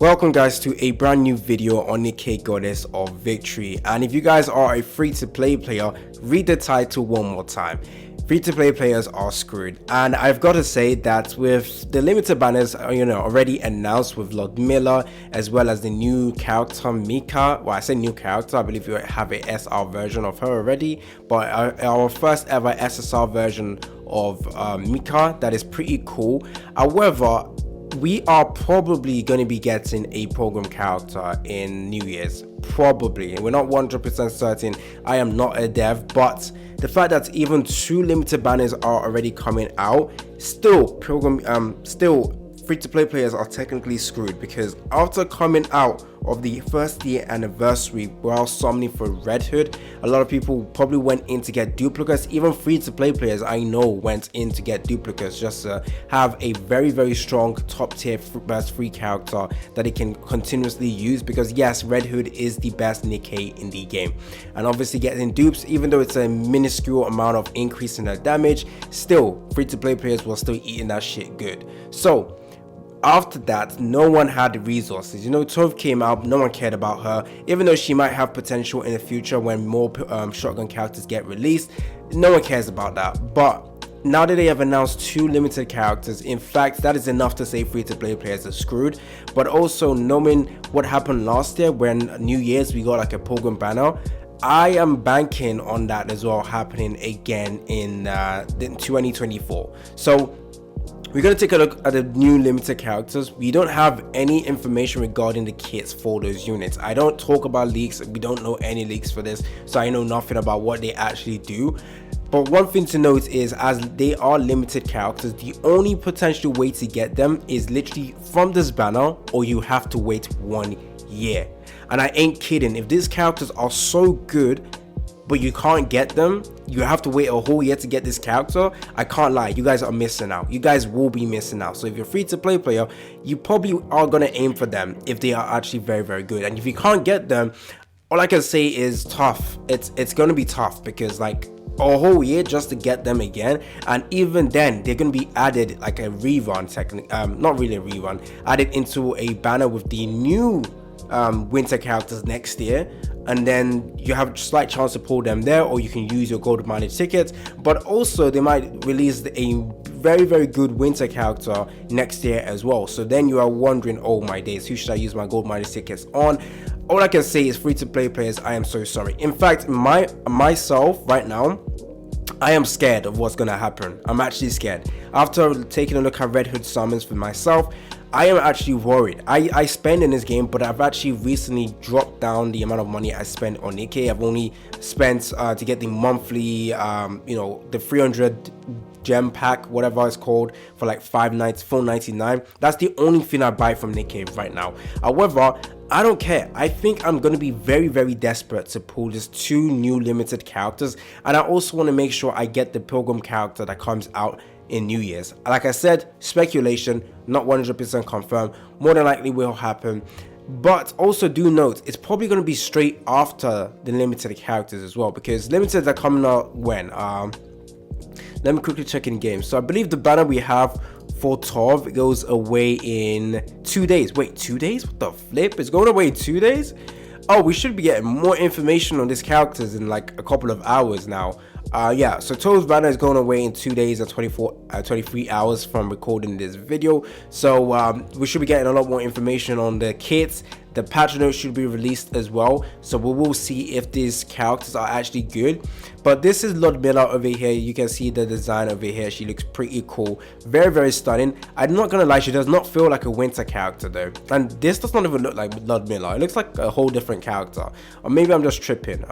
Welcome guys to a brand new video on NIKKE Goddess of Victory. And if you guys are a free-to-play player, read the title one more time. Free-to-play players are screwed, and I've got to say that with the limited banners already announced with Ludmilla, as well as the new character Mika. Well, I say new character, I believe you have a SR version of her already, but our first ever SSR version of Mika, that is pretty cool. However, we are probably going to be getting a program character in New Year's, probably. We're not 100% certain. I am not a dev, but the fact that even 2 limited banners are already coming out, still free-to-play players are technically screwed, because after coming out of the first year anniversary while summoning for Red Hood, a lot of people probably went in to get duplicates. Even free-to-play players I know went in to get duplicates just to have a very strong top tier best free character that they can continuously use, because yes, Red Hood is the best NIKKE in the game. And obviously getting dupes, even though it's a minuscule amount of increase in their damage, still free-to-play players were still eating that shit good. So after that, no one had the resources. Tove came out, no one cared about her, even though she might have potential in the future when more shotgun characters get released. No one cares about that. But now that they have announced 2 limited characters, in fact, that is enough to say free-to-play players are screwed. But also knowing what happened last year when New Year's we got like a program banner, I am banking on that as well happening again in 2024. So we're going to take a look at the new limited characters. We don't have any information regarding the kits for those units. I don't talk about leaks. We don't know any leaks for this, so I know nothing about what they actually do. But one thing to note is, as they are limited characters, the only potential way to get them is literally from this banner, or you have to wait 1 year. And I ain't kidding. If these characters are so good but you can't get them, you have to wait a whole year to get this character, I can't lie, you guys are missing out. You guys will be missing out. So if you're a free-to-play player, you probably are going to aim for them if they are actually very good. And if you can't get them, all I can say is tough. It's going to be tough, because like a whole year just to get them again, and even then they're going to be added like a rerun, not really a rerun, added into a banner with the new winter characters next year, and then you have a slight chance to pull them there, or you can use your gold mileage tickets. But also they might release a very good winter character next year as well. So then you are wondering, oh my days, who should I use my gold mileage tickets on? All I can say is free-to-play players, I am so sorry. In fact, myself right now, I am scared of what's gonna happen. I'm actually scared. After taking a look at Red Hood summons for myself, I am actually worried. I spend in this game, but I've actually recently dropped down the amount of money I spend on NIKKE. I've only spent to get the monthly, the 300 gem pack, whatever it's called, for like $4.99. That's the only thing I buy from NIKKE right now. However, I don't care. I think I'm going to be very desperate to pull just 2 new limited characters, and I also want to make sure I get the Pilgrim character that comes out in New Year's. Like I said, speculation, not 100% confirmed. More than likely will happen. But also do note, it's probably going to be straight after the limited characters as well, because limited are coming out when? Let me quickly check in game. So I believe the banner we have for Tov goes away in 2 days. Wait, 2 days? What the flip? It's going away in 2 days? Oh, we should be getting more information on these characters in like a couple of hours now. Yeah, so Tov's banner is going away in 2 days and 23 hours from recording this video. So we should be getting a lot more information on the kits. The patch notes should be released as well, so we will see if these characters are actually good. But this is Ludmilla over here. You can see the design over here. She looks pretty cool, very stunning. I'm not gonna lie, she does not feel like a winter character though, and this does not even look like Ludmilla. It looks like a whole different character, or maybe I'm just tripping.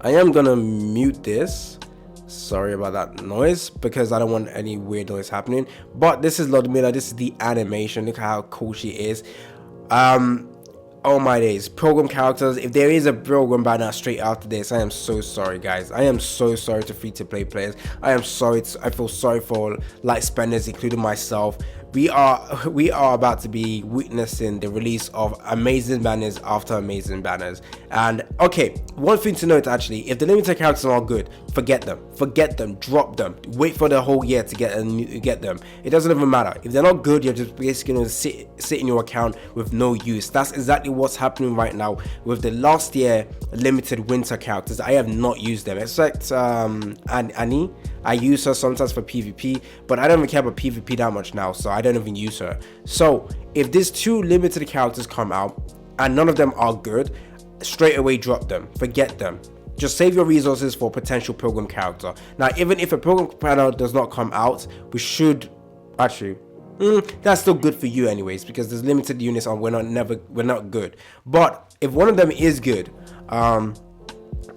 I am gonna mute this. Sorry about that noise, because I don't want any weird noise happening. But this is Ludmilla. This is the animation. Look at how cool she is. Oh my days, program characters. If there is a program banner straight after this, I am so sorry guys. I am so sorry to free-to-play players. I feel sorry for light spenders, including myself. We are about to be witnessing the release of amazing banners after amazing banners, And okay, one thing to note actually, if the limited characters are good, forget them, drop them, wait for the whole year to get them. It doesn't even matter. If they're not good, you're just basically gonna sit in your account with no use. That's exactly what's happening right now with the last year limited winter characters. I have not used them except Annie. I use her sometimes for PvP, but I don't even care about PvP that much now, so I don't even use her. So if these 2 limited characters come out and none of them are good, straight away drop them, forget them. Just save your resources for potential pilgrim character. Now, even if a pilgrim panel does not come out, we should actually that's still good for you anyways, because there's limited units and we're not good. But if one of them is good,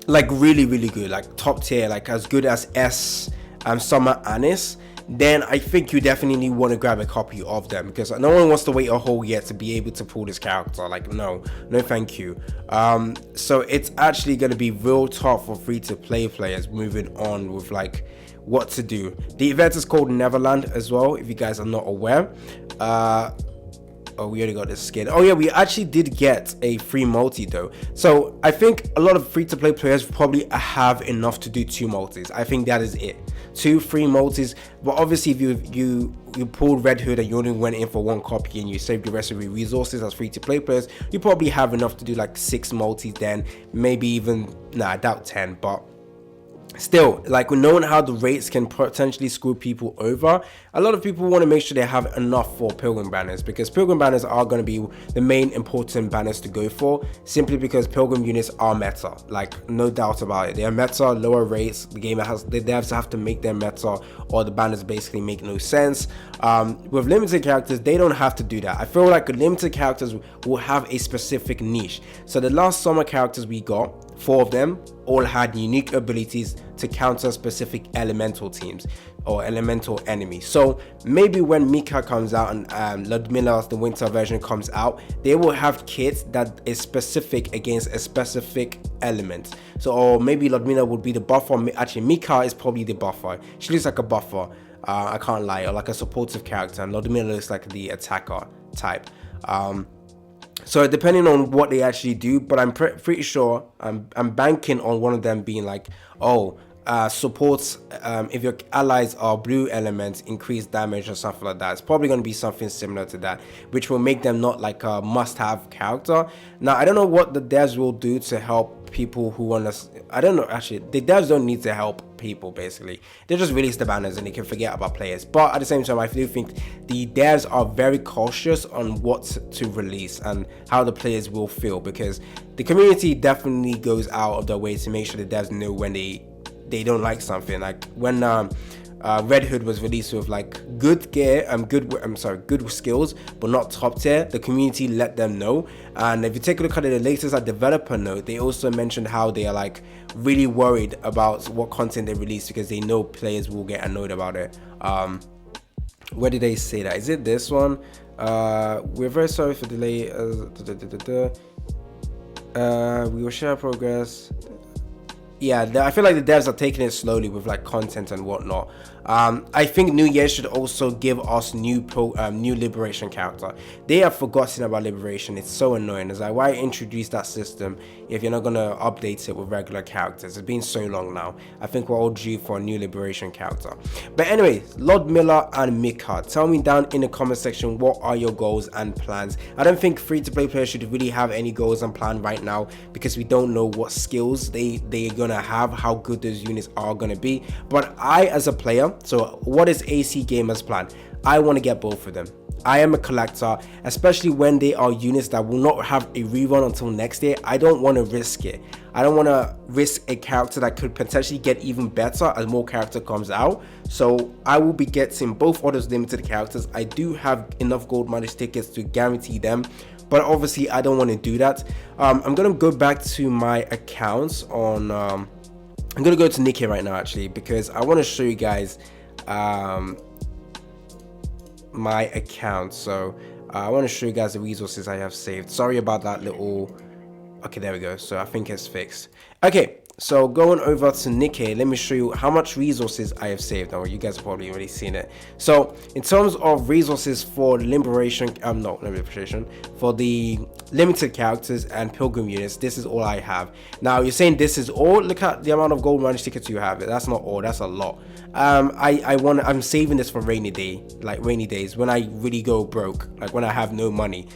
like really good, like top tier, like as good as Summer Anis, then I think you definitely want to grab a copy of them, because no one wants to wait a whole year to be able to pull this character. Like, no thank you. So it's actually going to be real tough for free-to-play players moving on with like what to do. The event is called Neverland as well, if you guys are not aware. Oh, we already got this skin. Oh yeah, we actually did get a free multi though. So I think a lot of free-to-play players probably have enough to do 2 multis. I think that is it. 2 free multis. But obviously if you pulled Red Hood and you only went in for 1 copy and you saved the rest of your resources as free-to-play players, you probably have enough to do like 6 multis then. Maybe even, nah, I doubt 10, but still, like, knowing how the rates can potentially screw people over, a lot of people want to make sure they have enough for pilgrim banners, because pilgrim banners are going to be the main important banners to go for, simply because pilgrim units are meta, like no doubt about it. They are meta, lower rates. The game has, the devs have to make them meta, or the banners basically make no sense. With limited characters, they don't have to do that. I feel like limited characters will have a specific niche. So the last summer characters we got, 4 of them all had unique abilities to counter specific elemental teams or elemental enemies. So maybe when Mika comes out and Ludmilla's the winter version comes out, they will have kits that is specific against a specific element. So, or maybe Ludmilla would be the buffer. Actually, Mika is probably the buffer. She looks like a buffer, I can't lie, or like a supportive character, and Ludmilla looks like the attacker type. So depending on what they actually do, but I'm pretty sure I'm banking on one of them being like, oh, supports, if your allies are blue elements, increase damage or something like that. It's probably going to be something similar to that, which will make them not like a must-have character. Now, I don't know what the devs will do to help people who want to, I don't know, actually, the devs don't need to help people, basically. They just release the banners and they can forget about players. But at the same time, I do think the devs are very cautious on what to release and how the players will feel, because the community definitely goes out of their way to make sure the devs know when they don't like something. Like when Red Hood was released with like good gear and good skills, but not top tier, the community let them know. And if you take a look at the latest developer note, they also mentioned how they are like really worried about what content they release, because they know players will get annoyed about it. Where did they say that? Is it this one? We're very sorry for delay. We will share progress. Yeah, I feel like the devs are taking it slowly with like content and whatnot. I think New Year should also give us new Liberation character. They have forgotten about Liberation. It's so annoying. It's like, why introduce that system if you're not gonna update it with regular characters? It's been so long now. I think we're all due for a new Liberation character. But anyway, Ludmilla and Mika, tell me down in the comment section, what are your goals and plans? I don't think free-to-play players should really have any goals and plan right now, because we don't know what skills they're gonna have, how good those units are gonna be. But I, as a player, so what is AC Gamer's plan? I want to get both of them. I am a collector, especially when they are units that will not have a rerun until next year. I don't want to risk it. I don't want to risk a character that could potentially get even better as more character comes out. So I will be getting both of those limited characters. I do have enough gold mileage tickets to guarantee them, but obviously I don't want to do that. I'm gonna go back to my accounts on I'm gonna go to NIKKE right now, actually, because I want to show you guys my account. So I want to show you guys the resources I have saved. Sorry about that little, okay, there we go. So I think it's fixed. Okay, So going over to NIKKE, let me show you how much resources I have saved. Now you guys have probably already seen it. So in terms of resources for liberation, for the limited characters and pilgrim units, this is all I have. Now you're saying this is all? Look at the amount of gold minus tickets you have. That's not all. That's a lot. I'm saving this for rainy days when I really go broke, like when I have no money,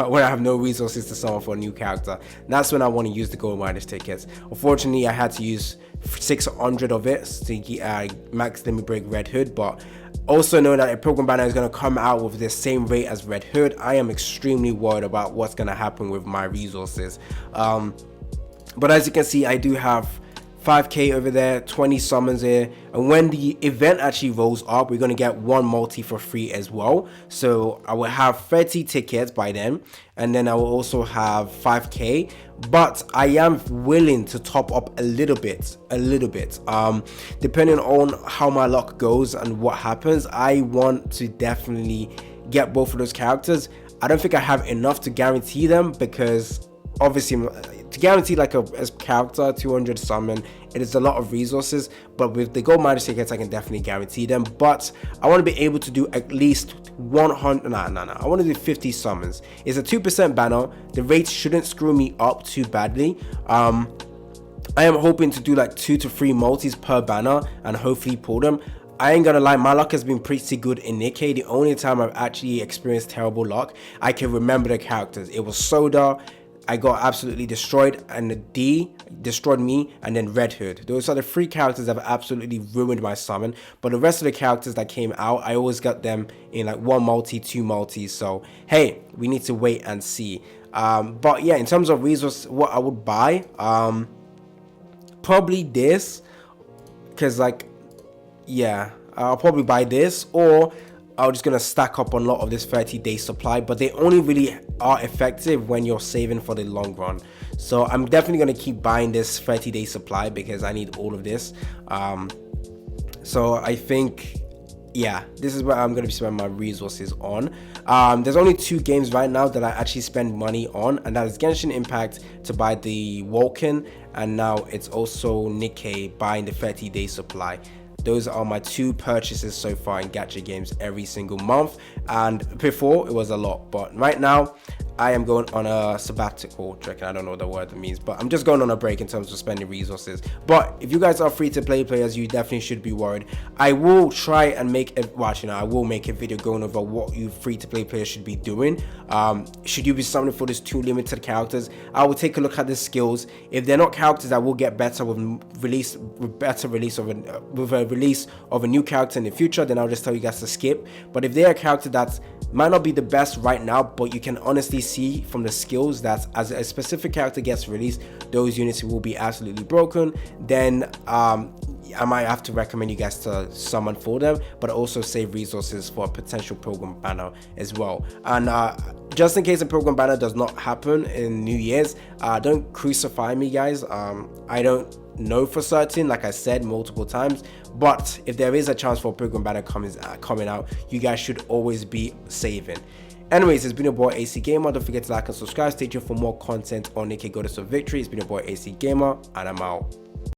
when I have no resources to summon for a new character. That's when I want to use the gold minus tickets. Unfortunately, I had to use 600 of it to max limit break Red Hood, but also know that a Pilgrim Banner is going to come out with the same rate as Red Hood. I am extremely worried about what's going to happen with my resources. But as you can see, I do have 5k over there, 20 summons here, and when the event actually rolls up, we're going to get one multi for free as well. So I will have 30 tickets by then, and then I will also have 5k, but I am willing to top up a little bit, depending on how my luck goes and what happens. I want to definitely get both of those characters. I don't think I have enough to guarantee them, because obviously to guarantee like a character 200 summon, it is a lot of resources, but with the gold minus tickets I can definitely guarantee them. But I want to be able to do at least 100 I want to do 50 summons. It's a 2% banner. The rates shouldn't screw me up too badly. I am hoping to do like 2 to 3 multis per banner and hopefully pull them. I ain't gonna lie, my luck has been pretty good in NIKKE. The only time I've actually experienced terrible luck, I can remember the characters. It was Soda, I got absolutely destroyed, and the D destroyed me, and then Red Hood. Those are the 3 characters that have absolutely ruined my summon. But the rest of the characters that came out, I always got them in like 1 multi, 2 multis. So hey, we need to wait and see. But yeah, in terms of resources, what I would buy, probably this, because like, yeah, I'll probably buy this, or I'm just gonna stack up on a lot of this 30-day supply, but they only really are effective when you're saving for the long run. So I'm definitely gonna keep buying this 30-day supply because I need all of this. So I think, yeah, this is where I'm gonna be spending my resources on. There's only 2 games right now that I actually spend money on, and that is Genshin Impact to buy the Vulcan, and now it's also NIKKE buying the 30-day supply. Those are my 2 purchases so far in gacha games every single month, and before it was a lot, but right now I am going on a sabbatical. I don't know what the word means, but I'm just going on a break in terms of spending resources. But if you guys are free to play players, you definitely should be worried. I will try and make a, I will make a video going over what you free to play players should be doing. Should you be summoning for these 2 limited characters? I will take a look at the skills. If they're not characters that will get better with a release of a new character in the future, then I'll just tell you guys to skip. But if they are a character that might not be the best right now, but you can honestly see from the skills that as a specific character gets released, those units will be absolutely broken, then I might have to recommend you guys to summon for them, but also save resources for a potential Pilgrim Banner as well. And just in case a Pilgrim Banner does not happen in New Year's, don't crucify me, guys. I don't know for certain, like I said multiple times, but if there is a chance for a Pilgrim Banner coming out, you guys should always be saving. Anyways, it's been your boy AC Gamer. Don't forget to like and subscribe. Stay tuned for more content on NIKKE Goddess of Victory. It's been your boy AC Gamer, and I'm out.